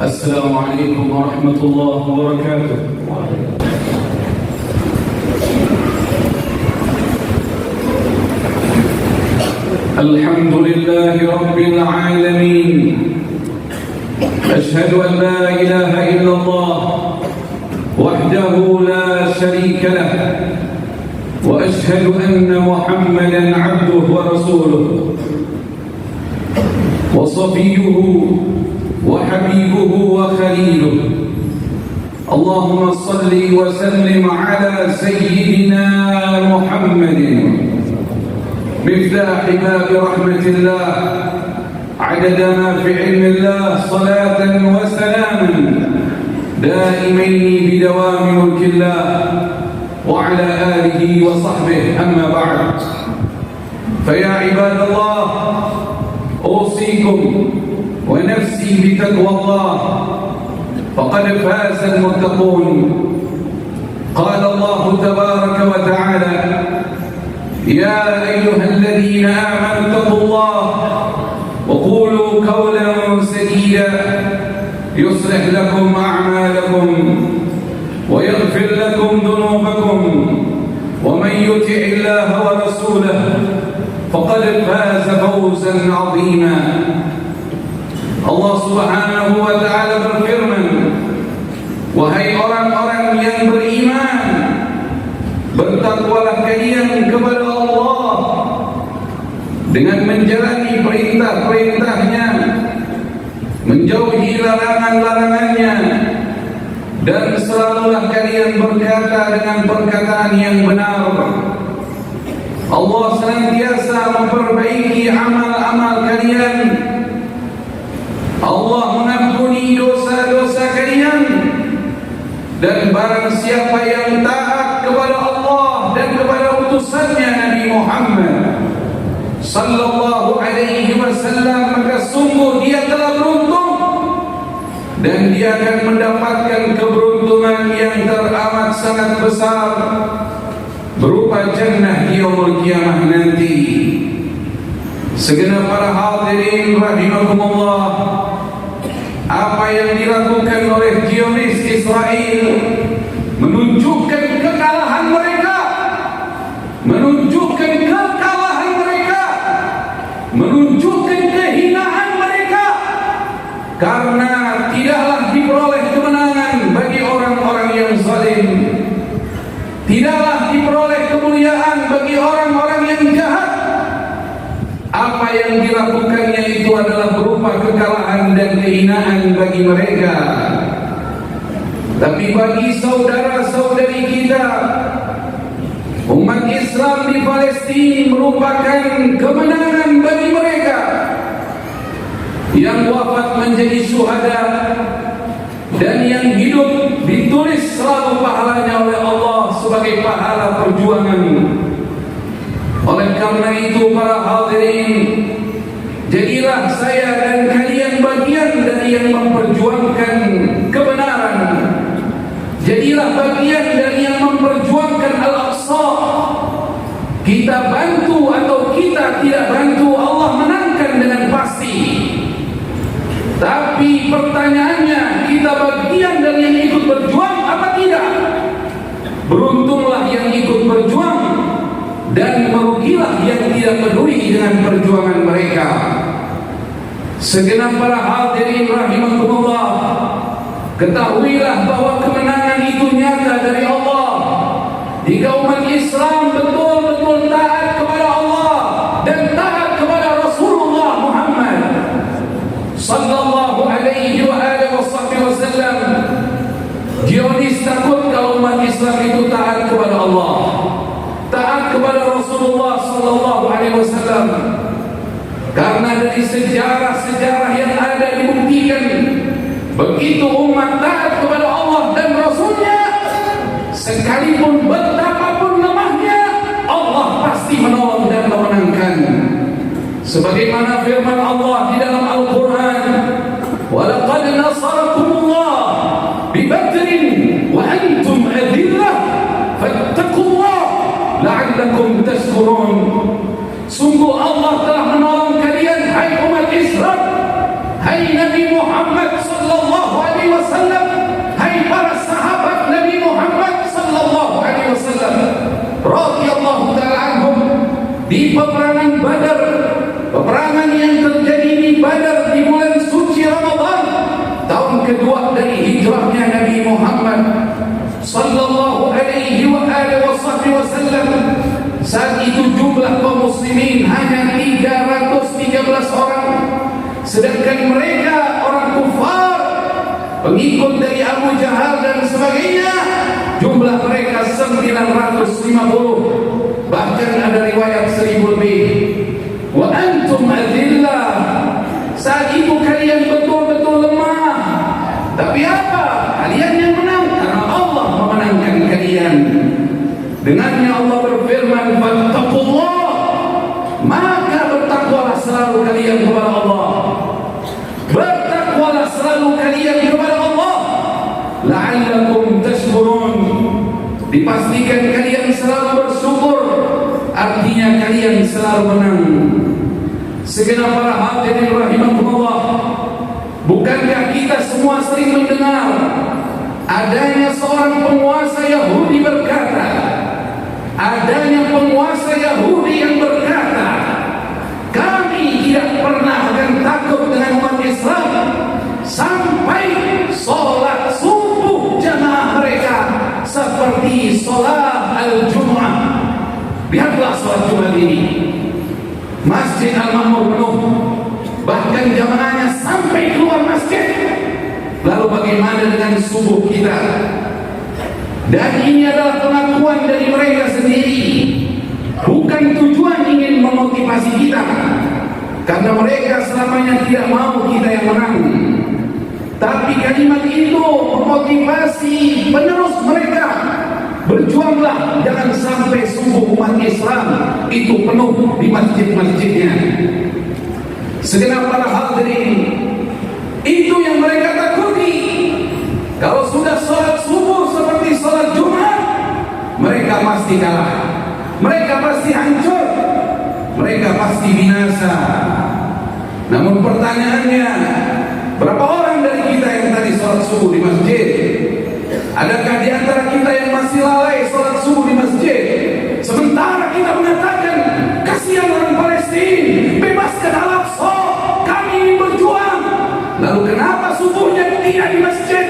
السلام عليكم ورحمة الله وبركاته. الحمد لله رب العالمين، أشهد أن لا إله إلا الله وحده لا شريك له، وأشهد أن محمدا عبده ورسوله وصفيه وحبيبه وخليله. اللهم صل وسلم على سيدنا محمد مفتاح باب رحمة الله، عدد ما في علم الله، صلاة وسلاما دائمين بدوام ملك الله وعلى آله وصحبه. أما بعد، فيا عباد الله، أوصيكم ونفسي بتقوى الله، فقد فاز المتقون. قال الله تبارك وتعالى: يا أيها الذين آمنوا اتقوا الله وقولوا قولا سديدا يصلح لكم أعمالكم ويغفر لكم ذنوبكم، ومن يطع الله ورسوله فقد فاز فوزا عظيما. Allah Subhanahu wa ta'ala berfirman, wahai orang-orang yang beriman, bertakwalah kalian kepada Allah dengan menjalani perintah-perintahnya, menjauhi larangan-larangannya, dan selalulah kalian berkata dengan perkataan yang benar. Allah senantiasa memperbaiki amal-amal kalian. Allah mengampuni dosa-dosa kalian, dan barang siapa yang taat kepada Allah dan kepada utusannya Nabi Muhammad sallallahu alaihi wasallam, maka sungguh dia telah beruntung, dan dia akan mendapatkan keberuntungan yang teramat sangat besar berupa jannah di yaumul qiyamah nanti. Segenap para hadirin rahimakumullah, apa yang dilakukan oleh Zionis Israel menunjukkan kekalahan mereka, menunjukkan kekalahan mereka, menunjukkan kehinaan mereka, karena tidaklah diperoleh kemenangan bagi orang-orang yang zalim, tidaklah diperoleh kemuliaan bagi orang-orang yang jahat. Apa yang dilakukannya itu adalah berupa kekalahan dan kehinaan bagi mereka. Tapi bagi saudara-saudari kita, umat Islam di Palestina merupakan kemenangan bagi mereka yang wafat menjadi syuhada, dan yang hidup ditulis selalu pahalanya oleh Allah sebagai pahala perjuangan. Oleh karena itu, para hadirin, jadilah saya dan kalian bagian dari yang memperjuangkan kebenaran. Jadilah bagian dari yang memperjuangkan Al-Aqsa. Kita bantu atau kita tidak bantu, Allah menangkan dengan pasti. Tapi pertanyaannya, kita bagian dari yang ikut berjuang apa tidak? Beruntunglah yang ikut berjuang, dan merugilah yang tidak peduli dengan perjuangan mereka. Segenap para hadirin rahimakumullah, ketahuilah bahwa kemenangan itu nyata dari Allah. Jika umat Islam betul-betul taat kepada Allah dan taat kepada Rasulullah Muhammad sallallahu alaihi wa alihi wasallam. Zionis takut kalau umat Islam itu taat kepada Allah, taat kepada Rasulullah sallallahu alaihi wasallam. Karena dari sejarah-sejarah yang ada dibuktikan, begitu umat taat kepada Allah dan Rasulnya, sekalipun betapapun lemahnya, Allah pasti menolong dan memenangkan. Sebagaimana firman Allah di dalam Al-Quran, وَلَقَدْ نَصَرَكُمُ اللَّهُ بِبَدْرٍ وَأَنْتُمْ أَذِلَّةٌ فَاتَّقُوا اللَّهَ لَعَلَّكُمْ تَشْكُرُونَ. Sungguh Allah telah menolong kalian, hai umat Islam, hai Nabi Muhammad sallallahu kedua dari hijrahnya Nabi Muhammad sallallahu alaihi wasallam, saat itu jumlah kaum muslimin hanya 313 orang, sedangkan mereka orang kufar, pengikut dari Abu Jahal dan sebagainya, jumlah mereka 950, bahkan ada riwayat 1000 lebih. Wa antum adillah, saat itu kalian betul-betul lemah, tapi apa? Kalian yang menang karena Allah memenangkan kalian. Dengannya Allah berfirman, fattaqullah, maka bertakwalah selalu kalian kepada Allah. Bertakwalah selalu kalian kepada Allah, la'allakum tashkurun, dipastikan kalian selalu bersyukur, artinya kalian selalu menang. Segenap para hadirin rahimakumullah, bukankah kita semua sering mendengar adanya seorang penguasa Yahudi berkata, adanya penguasa Yahudi yang berkata, kami tidak pernah akan takut dengan umat Islam sampai sholat subuh jamaah mereka seperti sholat al-Jum'ah. Lihatlah sholat Jumat ini, Masjid Al-Ma'mur penuh, bahkan jamaahnya sampai keluar masjid. Lalu bagaimana dengan subuh kita? Dan ini adalah pengakuan dari mereka sendiri, bukan tujuan ingin memotivasi kita, karena mereka selamanya tidak mau kita yang menang. Tapi kalimat itu memotivasi penerus mereka, berjuanglah, jangan sampai subuh umat Islam itu penuh di masjid-masjidnya. Segenap para hadirin, itu yang mereka takuti. Kalau sudah sholat subuh seperti sholat Jumat, mereka pasti kalah, mereka pasti hancur, mereka pasti binasa. Namun pertanyaannya, berapa orang dari kita yang tadi sholat subuh di masjid? Adakah di antara kita yang masih lalai sholat subuh di masjid? Sementara kita mengatakan, kasihan orang Palestina, bebaskan Al-Aqsa, kami ingin berjuang. Lalu kenapa subuhnya tidak di masjid?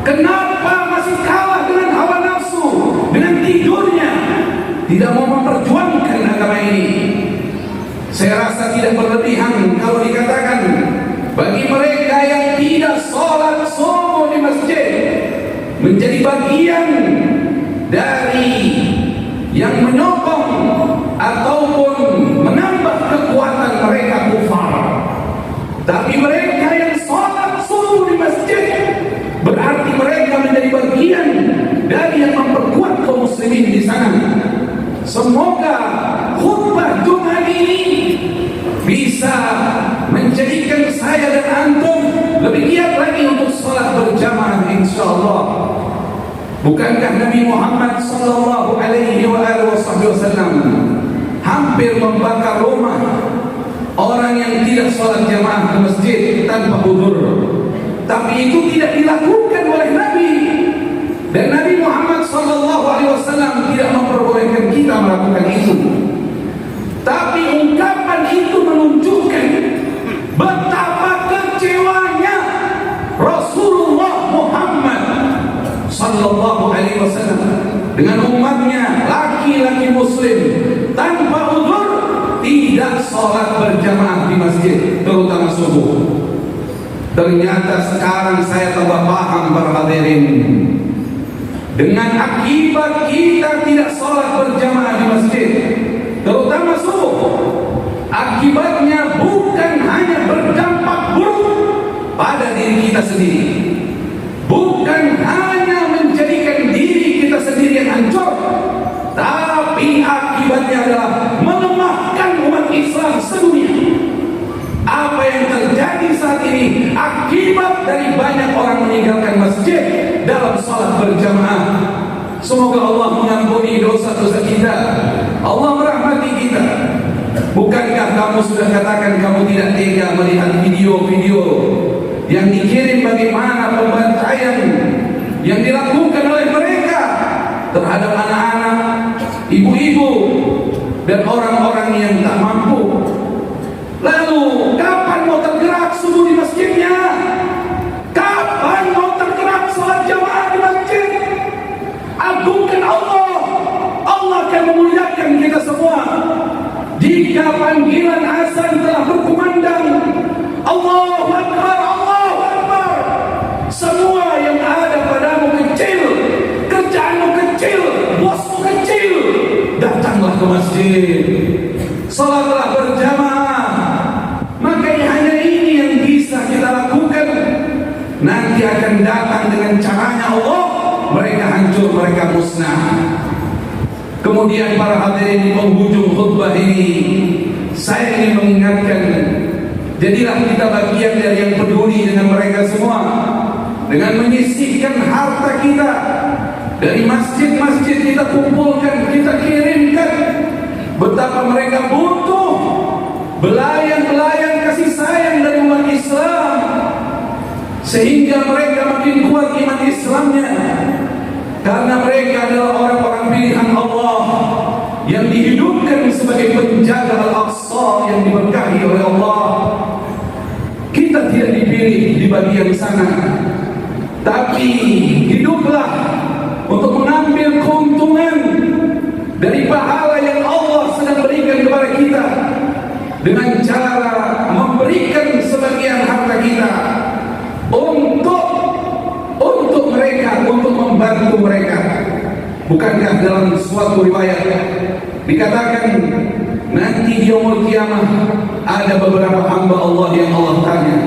Kenapa masih kalah dengan hawa nafsu, dengan tidurnya, tidak mau memperjuangkan agama ini? Saya rasa tidak berlebihan kalau dikatakan, bagi mereka yang tidak sholat subuh di masjid, menjadi bagian dari yang menyokong ataupun menambah kekuatan mereka kufar. Tapi mereka yang sholat subuh di masjid, berarti mereka menjadi bagian dari yang memperkuat kaum muslimin di sana. Semoga khutbah Jumat ini bisa menjadikan saya dan antum lebih giat lagi untuk sholat berjamaah, insyaallah. Bukankah Nabi Muhammad sallallahu alaihi wasallam hampir membakar rumah orang yang tidak sholat jamaah ke masjid tanpa uzur? Tapi itu tidak dilakukan oleh Nabi, dan Nabi Muhammad sallallahu alaihi wasallam tidak memperbolehkan kita melakukan itu. Tapi ungkapan itu menunjukkan betapa kecewanya Rasulullah Muhammad sallallahu alaihi wasallam dengan umatnya, laki-laki muslim tanpa uzur tidak sholat berjamaah di masjid, terutama subuh. Ternyata sekarang saya tambah paham para hadirin, dengan akibat kita tidak sholat berjamaah di masjid, terutama subuh, akibatnya bukan hanya berdampak buruk pada diri kita sendiri, bukan hanya menjadikan diri kita sendiri yang hancur, tapi akibatnya adalah melemahkan umat Islam sedunia. Apa yang terjadi saat ini akibat dari banyak orang meninggalkan masjid dalam salat berjamaah. Semoga Allah mengampuni dosa-dosa kita, Allah merahmati kita. Bukankah kamu sudah katakan kamu tidak tega melihat video-video yang dikirim bagaimana pembantaian yang dilakukan oleh mereka terhadap anak-anak, ibu-ibu, dan orang-orang yang tak mampu? Lalu kapan mau tergerak subuh di masjidnya? Kapan Jika panggilan azan telah berkumandang, Allahu Akbar, Allahu Akbar, semua yang ada padamu kecil, kerjaanmu kecil, bosmu kecil, datanglah ke masjid, salatlah berjamaah. Maka hanya ini yang bisa kita lakukan. Nanti akan datang dengan caranya Allah, mereka hancur, mereka musnah. Kemudian para hadirin, di penghujung khutbah ini saya ingin mengingatkan, jadilah kita bagian dari yang peduli dengan mereka semua, dengan menyisihkan harta kita dari masjid-masjid, kita kumpulkan, kita kirimkan. Betapa mereka butuh belayan-belayan kasih sayang dari umat Islam, sehingga mereka makin kuat iman Islamnya, karena mereka adalah orang-orang pilihan Allah yang dihidupkan sebagai penjaga Al-Aqsa yang diberkahi oleh Allah. Kita tidak dipilih di bagian sana, tapi hiduplah untuk mengambil keuntungan dari pahala yang Allah sedang berikan kepada kita dengan cara memberikan sebagian harta kita untuk mereka, untuk membantu mereka. Bukankah dalam suatu riwayat dikatakan nanti di yaumul qiyamah ada beberapa hamba Allah yang Allah tanya,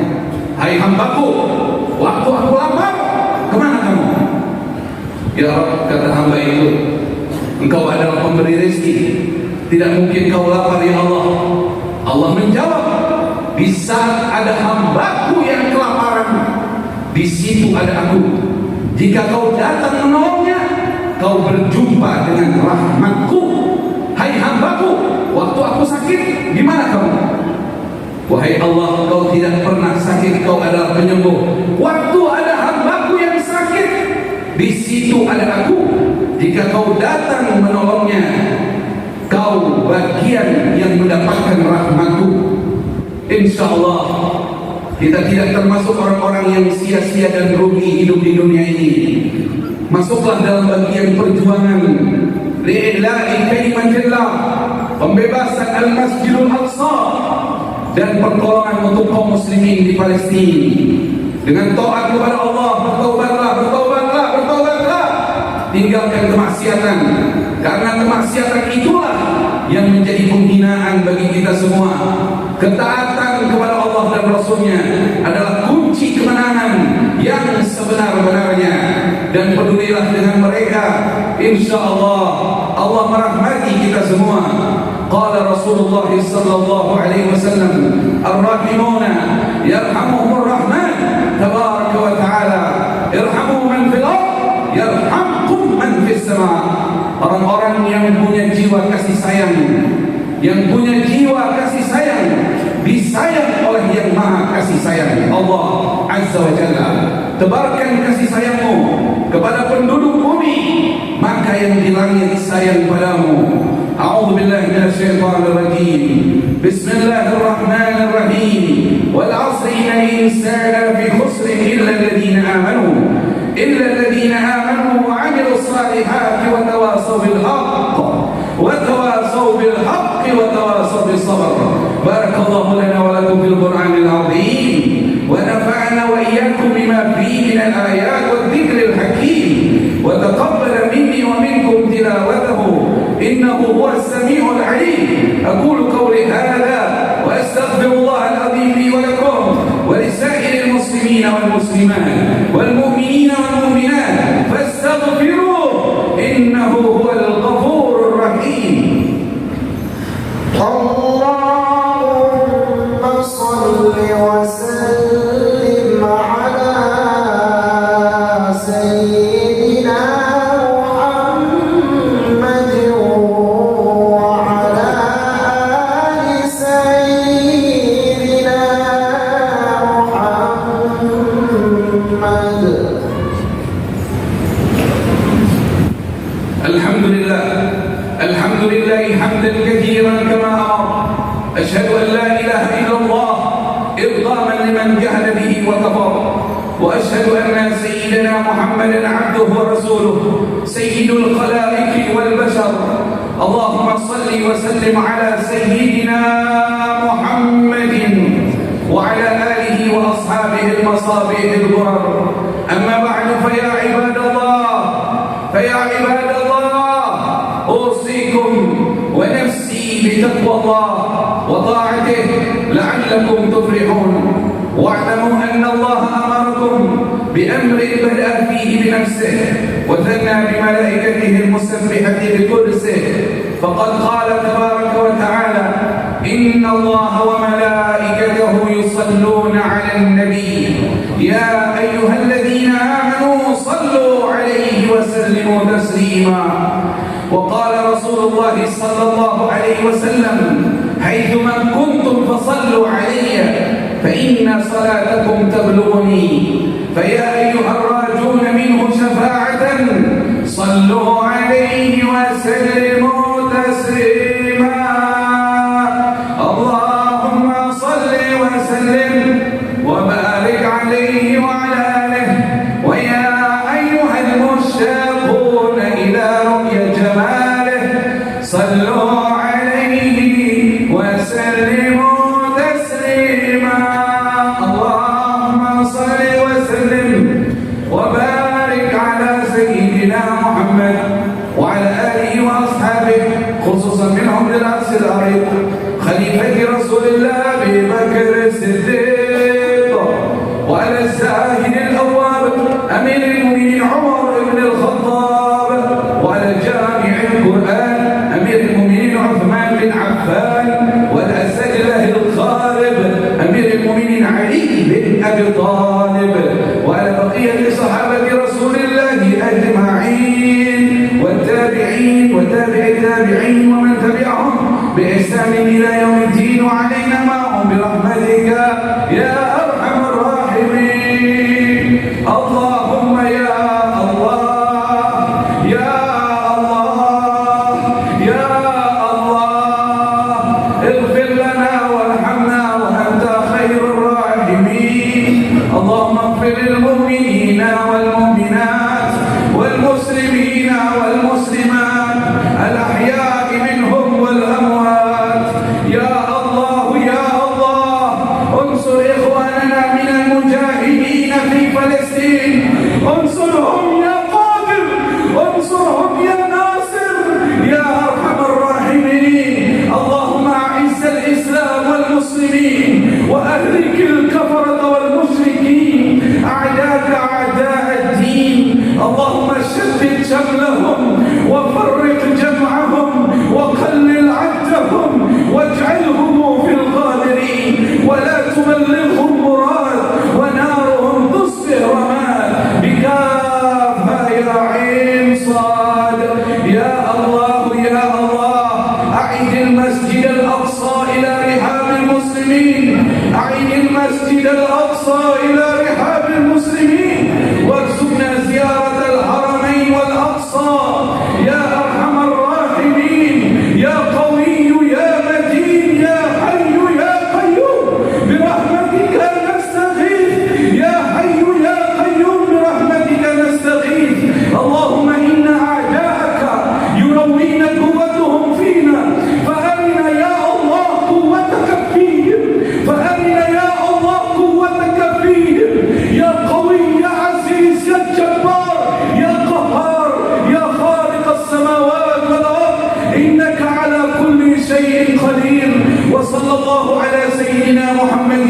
hai hambaku, waktu aku lapar, kemana kamu? Ya Rabb, kata hamba itu, Engkau adalah pemberi rezeki, tidak mungkin kau lapar ya Allah. Allah menjawab, di saat ada hambaku yang kelaparan, di situ ada aku. Jika kau datang menolongnya, kau berjumpa dengan rahmatku. Hai hambaku, waktu aku sakit, di mana kamu? Wahai Allah, kau tidak pernah sakit, kau adalah penyembuh. Waktu ada hambaku yang sakit, di situ ada aku. Jika kau datang menolongnya, kau bagian yang mendapatkan rahmatku. Insya Allah kita tidak termasuk orang-orang yang sia-sia dan rugi hidup di dunia ini. Masuklah dalam bagian perjuangan li'ila'i kalimatillah, pembebasan Al-Masjidul Aqsa, dan pertolongan untuk kaum muslimin di Palestina. Dengan taat kepada Allah, bertaubatlah, bertaubatlah, bertaubatlah. Tinggalkan kemaksiatan, karena kemaksiatan itulah yang menjadi penghinaan bagi kita semua. Ketaatan kepada Allah dan Rasulnya adalah kunci kemenangan yang sebenar-benarnya. Dan pedulilah dengan mereka, insya Allah Allah merahmati kita semua. Qala Rasulullah sallallahu alaihi wasallam, ar-rahimuna yarhamuhumur rahman tabaraka wa ta'ala, irhamu man fil ardh yarhamkum man fis sama'. Orang-orang yang punya jiwa kasih sayang, yang punya jiwa kasih sayang, disayang oleh yang maha kasih sayang, Allah Azza wa Jalla. Tebarkan kasih sayangmu kepada penduduk bumi, maka yang di langit sayang padamu. A'udzu billahi minasyaitonir rajim. Bismillahirrahmanirrahim. Wal 'asri innal insana lafi khusr illa alladziina amanu wa 'amilus salihati wa tawasaw bil haqq wa tawasaw bil haqqi wa tawasaw bis sabr. Barakallahu lana wa lakum fil Qur'anil 'azim. ونفعنا وإياكم بما فيه من الآيات والذكر الحكيم وتقبل مني ومنكم تلاوته إنه هو السميع العليم. أقول قولي هذا وأستغفر الله العظيم لي ولكم ولسائر المسلمين والمسلمات والمؤمنين والمؤمنات فاستغفروه إنه هو الغفور الرحيم. اللهم صل وسلم على سيدنا محمد وعلى آل سيدنا محمد. الحمد لله حمدا كثيرا كما أمر. أشهد أن لا إله إلا الله إرغاما لمن جهل به وكفر، وأشهد أن سيدنا محمدا عبده ورسوله سيد الخلائق والبشر، اللهم صل وسلم على سيدنا محمد وعلى آله وأصحابه المصابيح الغرر. أما بعد فيا عباد الله أوصيكم ونفسي بتقوى الله وطاعته لعلكم تفلحون. واعلموا أن الله أمركم بأمر بدأ فيه بنفسه وثنى بملائكته المسبحة بقدسه، فقد قال تبارك وتعالى: إن الله وملائكته يصلون على النبي يا أيها الذين آمنوا صلوا عليه وسلموا تسليما. وقال رسول الله صلى الله عليه وسلم: حيثما كنتم فصلوا علي فإن صلاتكم تبلغني. فيا أيها الراجون منه شفاعة صلوا عليه وسلموا تسليما. اللهم صل وسلم وبارك عليه وعلى آله. ويا أيها المشتاقون إلى رؤية جماله صلوا عليه وسلموا تسليما. اللهم صل وسلم وبارك على سيدنا محمد وعلى آله وأصحابه، خصوصا منهم للرأس العريق خليفة رسول الله أبي بكر الصديق، وعلى الزاهد الأواب أمير المؤمنين عمر بن الخطاب، وعلى جامع القرآن أمير المؤمنين عثمان بن عفان، والأسد له الخارب أمير المؤمنين علي بن أبي طالب، وعلى بقية صحابة رسول الله أجمعين، والتابعين وتابع التابعين ومن تبعهم بإحسان إلى يوم الدين، وعلينا معهم برحمتك يا أرحم الراحمين. اللهم يا الله يا الله يا الله اغفر لنا وارحمنا وأنت خير الراحمين. اللهم اغفر للمؤمنين والمؤمنات والمسلمين والمسلمات الأحياء منهم والأموات. يا الله يا الله انصر إخواننا من المجاهدين في فلسطين، انصرهم يا قادر، انصرهم يا ناصر يا أرحم الراحمين. اللهم أعز الإسلام والمسلمين وأهلك الكفرة والمشركين أعداءك أعداء الدين. اللهم شتت شملهم وفرق جمعهم وقلل عدهم واجعلهم في الغابرين، ولا تبلغهم مراد ونارهم تصبح رماد بكافة يا عين صاد. يا الله يا الله أعد المسجد الأقصى إلى رحاب المسلمين، أعد المسجد الأقصى إلى رحاب المسلمين، وارزقنا زيارة الحرمين والأقصى يا أرحم الراحمين. يا قوي يا متين يا حي يا قيوم برحمتك نستغيث، يا حي يا قيوم برحمتك نستغيث. اللهم إن أعداءك يروين قوتهم فينا، فأرنا يا الله قوتك فيهم، فأرنا يا الله قوتك فيهم. يا قوي يا عزيز يا جبار يا قهار يا خالق السماوات والأرض، إنك على كل شيء قدير. وصلى الله على سيدنا محمد